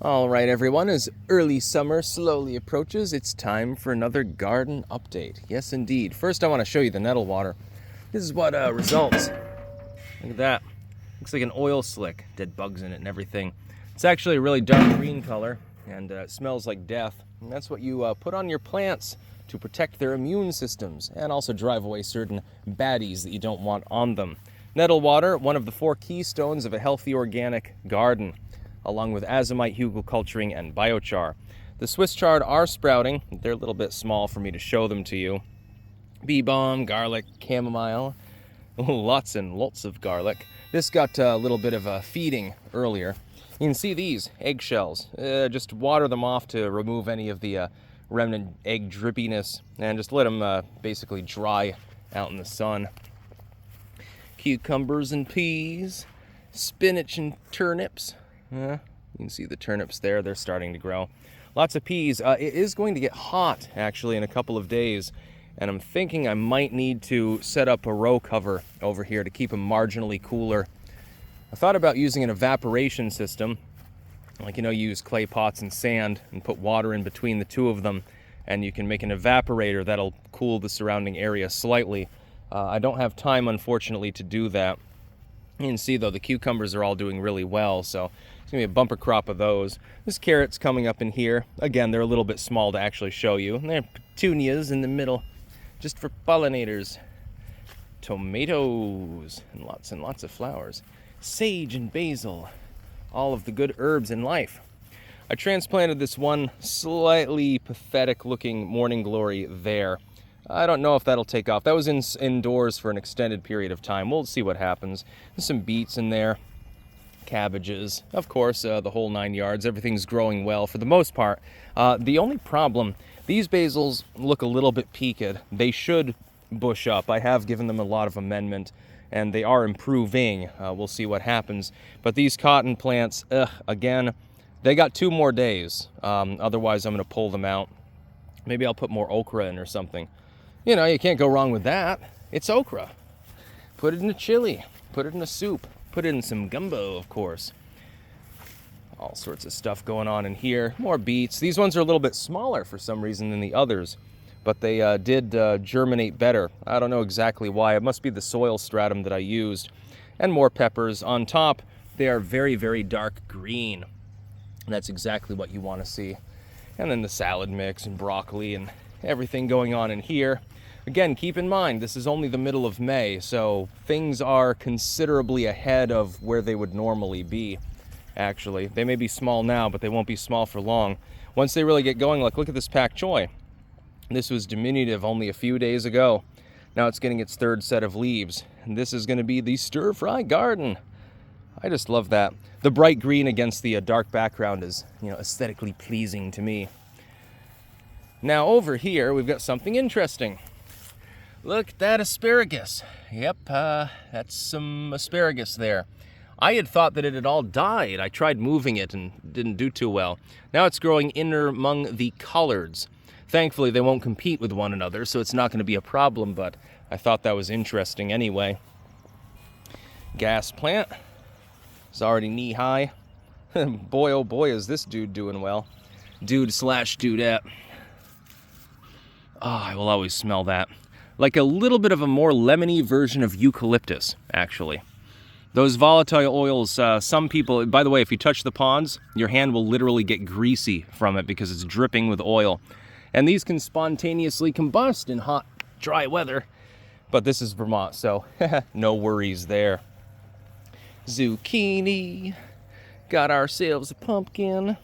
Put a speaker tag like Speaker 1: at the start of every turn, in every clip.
Speaker 1: All right, everyone, as early summer slowly approaches, it's time for another garden update. Yes, indeed. First, I want to show you the nettle water. This is what results. Look at that. Looks like an oil slick. Dead bugs in it and everything. It's actually a really dark green color, and it smells like death. And that's what you put on your plants to protect their immune systems and also drive away certain baddies that you don't want on them. Nettle water, one of the 4 keystones of a healthy organic garden, along with azomite, hugelkulturing, and biochar. The Swiss chard are sprouting. They're a little bit small for me to show them to you. Bee balm, garlic, chamomile, lots and lots of garlic. This got a little bit of a feeding earlier. You can see these eggshells. Just water them off to remove any of the remnant egg drippiness and just let them basically dry out in the sun. Cucumbers and peas, spinach and turnips. You can see the turnips there, they're starting to grow. Lots of peas. It is going to get hot, actually, in a couple of days, and I'm thinking I might need to set up a row cover over here to keep them marginally cooler. I thought about using an evaporation system, like, use clay pots and sand and put water in between the two of them, and you can make an evaporator that'll cool the surrounding area slightly. I don't have time, unfortunately, to do that. You can see, though, the cucumbers are all doing really well, so it's going to be a bumper crop of those. There's carrots coming up in here. Again, they're a little bit small to actually show you. And there are petunias in the middle, just for pollinators. Tomatoes, and lots of flowers. Sage and basil, all of the good herbs in life. I transplanted this one slightly pathetic-looking morning glory there. I don't know if that'll take off. That was indoors for an extended period of time. We'll see what happens. There's some beets in there, cabbages, of course, the whole 9 yards. Everything's growing well for the most part. The only problem, these basils look a little bit peaked. They should bush up. I have given them a lot of amendment, and they are improving. We'll see what happens. But these cotton plants, again, they got 2 more days. Otherwise, I'm going to pull them out. Maybe I'll put more okra in or something. You can't go wrong with that. It's okra. Put it in a chili. Put it in a soup. Put it in some gumbo, of course. All sorts of stuff going on in here. More beets. These ones are a little bit smaller for some reason than the others, but they did germinate better. I don't know exactly why. It must be the soil stratum that I used. And more peppers. On top, they are very, very dark green. And that's exactly what you want to see. And then the salad mix and broccoli and everything going on in here. Again, keep in mind, this is only the middle of May, so things are considerably ahead of where they would normally be, actually. They may be small now, but they won't be small for long. Once they really get going, look at this pak choi. This was diminutive only a few days ago. Now it's getting its 3rd set of leaves. And this is going to be the stir-fry garden. I just love that. The bright green against the dark background is, aesthetically pleasing to me. Now over here, we've got something interesting. Look at that asparagus. Yep, that's some asparagus there. I had thought that it had all died. I tried moving it and didn't do too well. Now it's growing in among the collards. Thankfully, they won't compete with one another, so it's not going to be a problem, but I thought that was interesting anyway. Gas plant is already knee-high. Boy, oh boy, is this dude doing well. Dude/dudette. I will always smell that. Like a little bit of a more lemony version of eucalyptus, actually. Those volatile oils, some people, by the way, if you touch the ponds, your hand will literally get greasy from it because it's dripping with oil. And these can spontaneously combust in hot, dry weather. But this is Vermont, so no worries there. Zucchini. Got ourselves a pumpkin.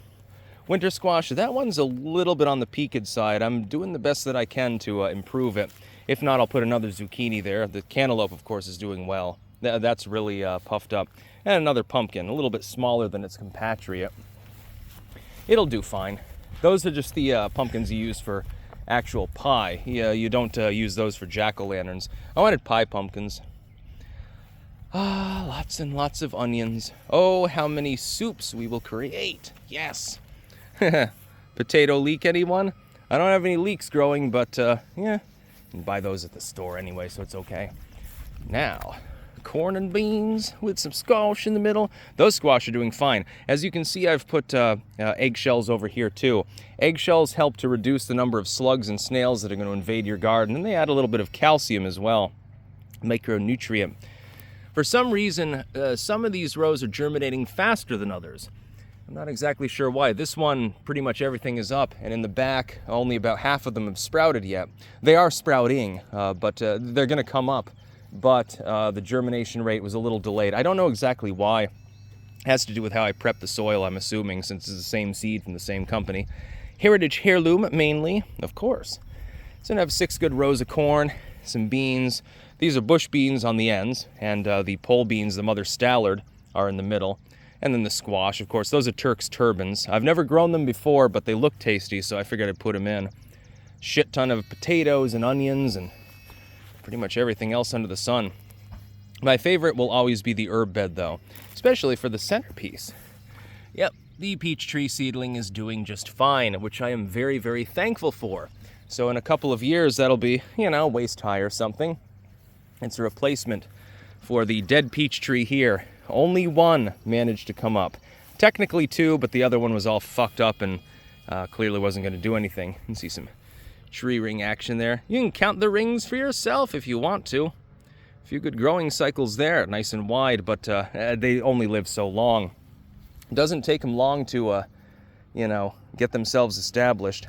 Speaker 1: Winter squash, that one's a little bit on the peaked side. I'm doing the best that I can to improve it. If not, I'll put another zucchini there. The cantaloupe, of course, is doing well. That's really puffed up. And another pumpkin, a little bit smaller than its compatriot. It'll do fine. Those are just the pumpkins you use for actual pie. You don't use those for jack-o'-lanterns. I wanted pie pumpkins. Lots and lots of onions. Oh, how many soups we will create. Yes. Potato leek, anyone? I don't have any leeks growing, but yeah. You can buy those at the store anyway, so it's okay. Now, corn and beans with some squash in the middle. Those squash are doing fine. As you can see, I've put eggshells over here too. Eggshells help to reduce the number of slugs and snails that are going to invade your garden, and they add a little bit of calcium as well, micronutrient. For some reason, some of these rows are germinating faster than others. I'm not exactly sure why. This one, pretty much everything is up, and in the back, only about half of them have sprouted yet. They are sprouting, but they're going to come up. But the germination rate was a little delayed. I don't know exactly why. It has to do with how I prep the soil, I'm assuming, since it's the same seed from the same company. Heritage heirloom, mainly, of course. So I have 6 good rows of corn, some beans. These are bush beans on the ends, and the pole beans, the mother stallard, are in the middle. And then the squash, of course. Those are Turk's turbans. I've never grown them before, but they look tasty, so I figured I'd put them in. Shit ton of potatoes and onions and pretty much everything else under the sun. My favorite will always be the herb bed, though, especially for the centerpiece. Yep, the peach tree seedling is doing just fine, which I am very, very thankful for. So in a couple of years, that'll be, waist high or something. It's a replacement for the dead peach tree here. Only one managed to come up. Technically 2, but the other one was all fucked up and clearly wasn't going to do anything. You can see some tree ring action there. You can count the rings for yourself if you want to. A few good growing cycles there, nice and wide, but they only live so long. It doesn't take them long to, get themselves established.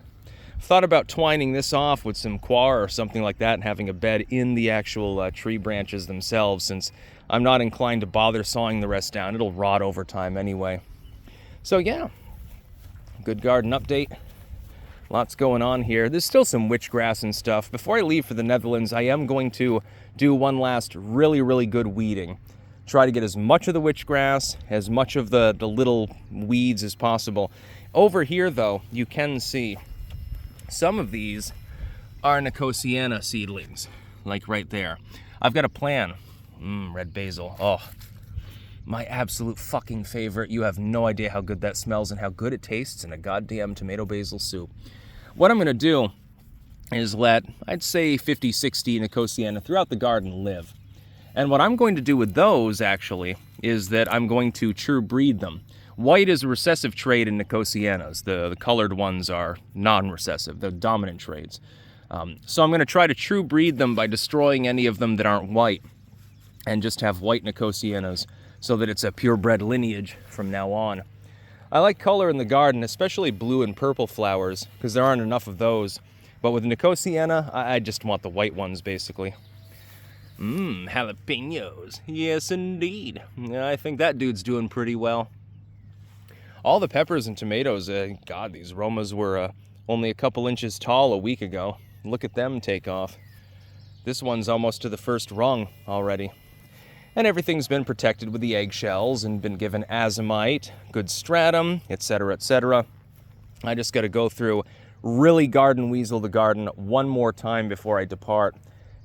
Speaker 1: I've thought about twining this off with some coir or something like that and having a bed in the actual tree branches themselves, since I'm not inclined to bother sawing the rest down. It'll rot over time anyway. So yeah, good garden update. Lots going on here. There's still some witchgrass and stuff. Before I leave for the Netherlands, I am going to do one last really, really good weeding. Try to get as much of the witchgrass, as much of the little weeds as possible. Over here, though, you can see some of these are Nicotiana seedlings, like right there. I've got a plan. Red basil. Oh, my absolute fucking favorite. You have no idea how good that smells and how good it tastes in a goddamn tomato basil soup. What I'm going to do is let, I'd say 50, 60 Nicotiana throughout the garden live. And what I'm going to do with those, actually, is that I'm going to true breed them. White is a recessive trait in Nicotianas. The colored ones are non-recessive. They're dominant traits. So I'm going to try to true breed them by destroying any of them that aren't white, and just have white Nicotianas so that it's a purebred lineage from now on. I like color in the garden, especially blue and purple flowers, because there aren't enough of those. But with Nicotiana, I just want the white ones, basically. Jalapenos. Yes, indeed. I think that dude's doing pretty well. All the peppers and tomatoes, God, these Romas were only a couple inches tall a week ago. Look at them take off. This one's almost to the first rung already. And everything's been protected with the eggshells and been given azomite, good stratum, etc., etc. I just got to go through, really garden weasel the garden one more time before I depart.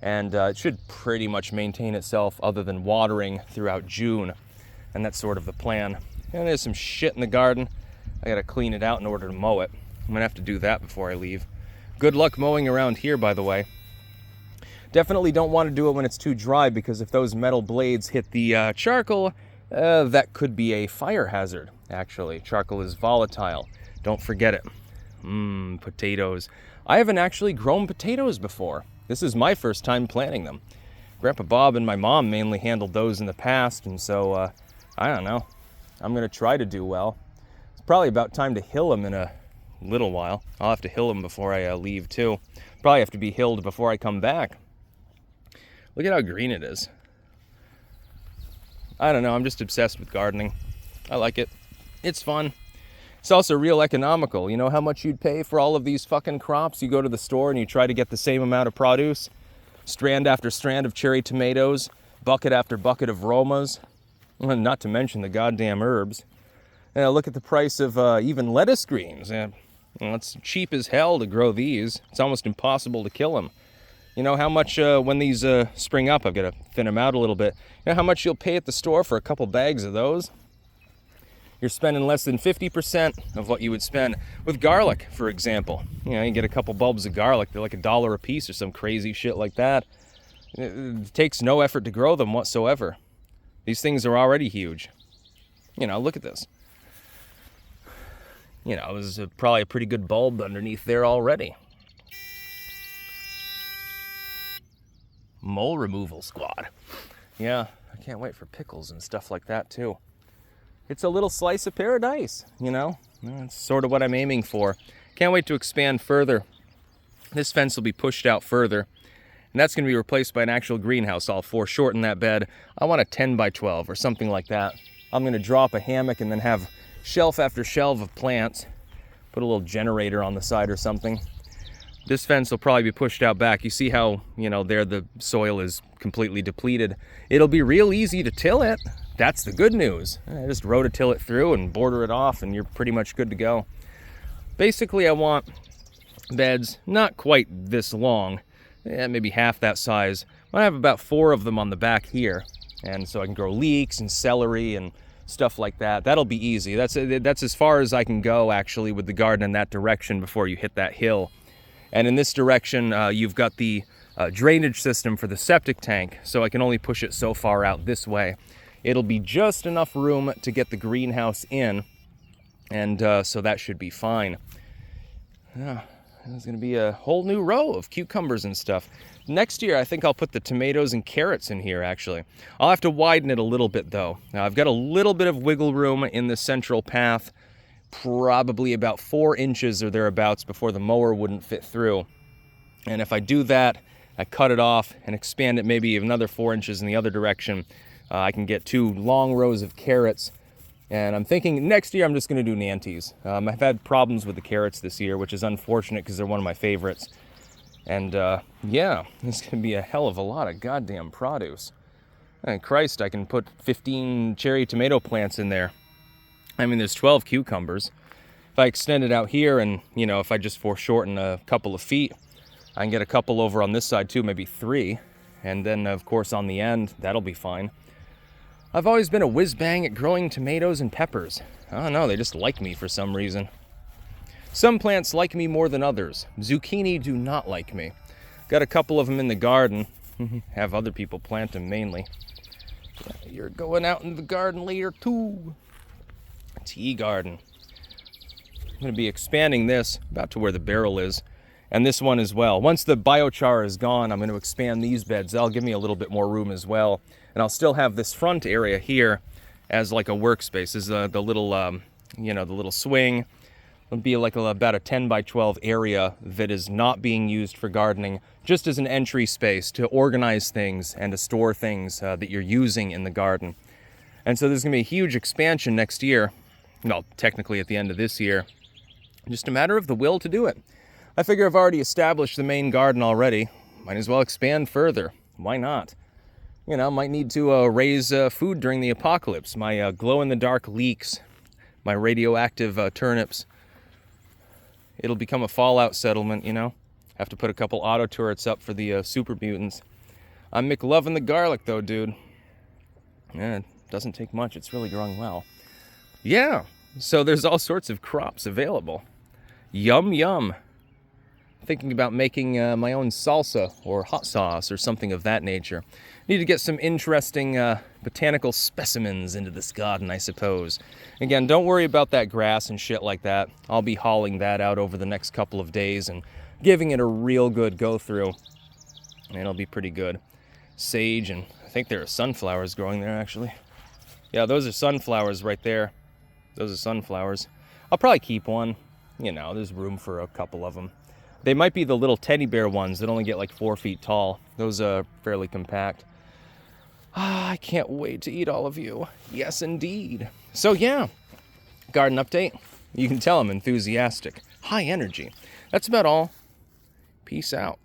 Speaker 1: And it should pretty much maintain itself other than watering throughout June. And that's sort of the plan. And there's some shit in the garden. I got to clean it out in order to mow it. I'm going to have to do that before I leave. Good luck mowing around here, by the way. Definitely don't want to do it when it's too dry, because if those metal blades hit the charcoal, that could be a fire hazard, actually. Charcoal is volatile. Don't forget it. Potatoes. I haven't actually grown potatoes before. This is my first time planting them. Grandpa Bob and my mom mainly handled those in the past, and so, I don't know. I'm going to try to do well. It's probably about time to hill them in a little while. I'll have to hill them before I leave, too. Probably have to be hilled before I come back. Look at how green it is. I don't know, I'm just obsessed with gardening. I like it. It's fun. It's also real economical. You know how much you'd pay for all of these fucking crops? You go to the store and you try to get the same amount of produce. Strand after strand of cherry tomatoes. Bucket after bucket of Romas. Not to mention the goddamn herbs. Look at the price of even lettuce greens. It's cheap as hell to grow these. It's almost impossible to kill them. You know how much, when these spring up, I've got to thin them out a little bit. You know how much you'll pay at the store for a couple bags of those? You're spending less than 50% of what you would spend with garlic, for example. You get a couple bulbs of garlic, they're like $1 a piece or some crazy shit like that. It takes no effort to grow them whatsoever. These things are already huge. You know, look at this. You know, there's probably a pretty good bulb underneath there already. Mole removal squad. Yeah, I can't wait for pickles and stuff like that too. It's a little slice of paradise, you know? That's sort of what I'm aiming for. Can't wait to expand further. This fence will be pushed out further, and that's going to be replaced by an actual greenhouse. I'll foreshorten that bed. I want a 10 by 12 or something like that. I'm going to drop a hammock and then have shelf after shelf of plants. Put a little generator on the side or something. This fence will probably be pushed out back. You see how, you know, there the soil is completely depleted. It'll be real easy to till it. That's the good news. Just rototill it through and border it off and you're pretty much good to go. Basically, I want beds not quite this long, maybe half that size. I have about 4 of them on the back here, and so I can grow leeks and celery and stuff like that. That'll be easy. That's as far as I can go actually with the garden in that direction before you hit that hill. And in this direction, you've got the drainage system for the septic tank, so I can only push it so far out this way. It'll be just enough room to get the greenhouse in, and so that should be fine. Yeah, there's going to be a whole new row of cucumbers and stuff. Next year, I think I'll put the tomatoes and carrots in here, actually. I'll have to widen it a little bit, though. Now, I've got a little bit of wiggle room in the central path, probably about 4 inches or thereabouts before the mower wouldn't fit through. And if I do that, I cut it off and expand it maybe another 4 inches in the other direction, I can get 2 long rows of carrots. And I'm thinking next year I'm just going to do Nantes. I've had problems with the carrots this year, which is unfortunate because they're one of my favorites. And yeah, it's going to be a hell of a lot of goddamn produce. And Christ, I can put 15 cherry tomato plants in there. I mean, there's 12 cucumbers. If I extend it out here and, you know, if I just foreshorten a couple of feet, I can get a couple over on this side too, maybe 3. And then, of course, on the end, that'll be fine. I've always been a whiz-bang at growing tomatoes and peppers. I don't know, they just like me for some reason. Some plants like me more than others. Zucchini do not like me. Got a couple of them in the garden. Have other people plant them mainly. You're going out in the garden later too. Tea garden. I'm going to be expanding this about to where the barrel is. And this one as well. Once the biochar is gone, I'm going to expand these beds. That'll give me a little bit more room as well. And I'll still have this front area here as like a workspace. This is the little, you know, the little swing. It'll be like about a 10 by 12 area that is not being used for gardening, just as an entry space to organize things and to store things that you're using in the garden. And so there's going to be a huge expansion next year. Well, technically at the end of this year. Just a matter of the will to do it. I figure I've already established the main garden already. Might as well expand further. Why not? You know, might need to raise food during the apocalypse. My glow-in-the-dark leeks, my radioactive turnips. It'll become a fallout settlement, you know. Have to put a couple auto turrets up for the super mutants. I'm McLovin' the garlic, though, dude. Yeah, it doesn't take much. It's really growing well. Yeah, so there's all sorts of crops available. Yum, yum. Thinking about making my own salsa or hot sauce or something of that nature. Need to get some interesting botanical specimens into this garden, I suppose. Again, don't worry about that grass and shit like that. I'll be hauling that out over the next couple of days and giving it a real good go through. And it'll be pretty good. Sage, and I think there are sunflowers growing there actually. Yeah, those are sunflowers right there. Those are sunflowers. I'll probably keep one. You know, there's room for a couple of them. They might be the little teddy bear ones that only get like 4 feet tall. Those are fairly compact. Ah, I can't wait to eat all of you. Yes, indeed. So yeah, garden update. You can tell I'm enthusiastic. High energy. That's about all. Peace out.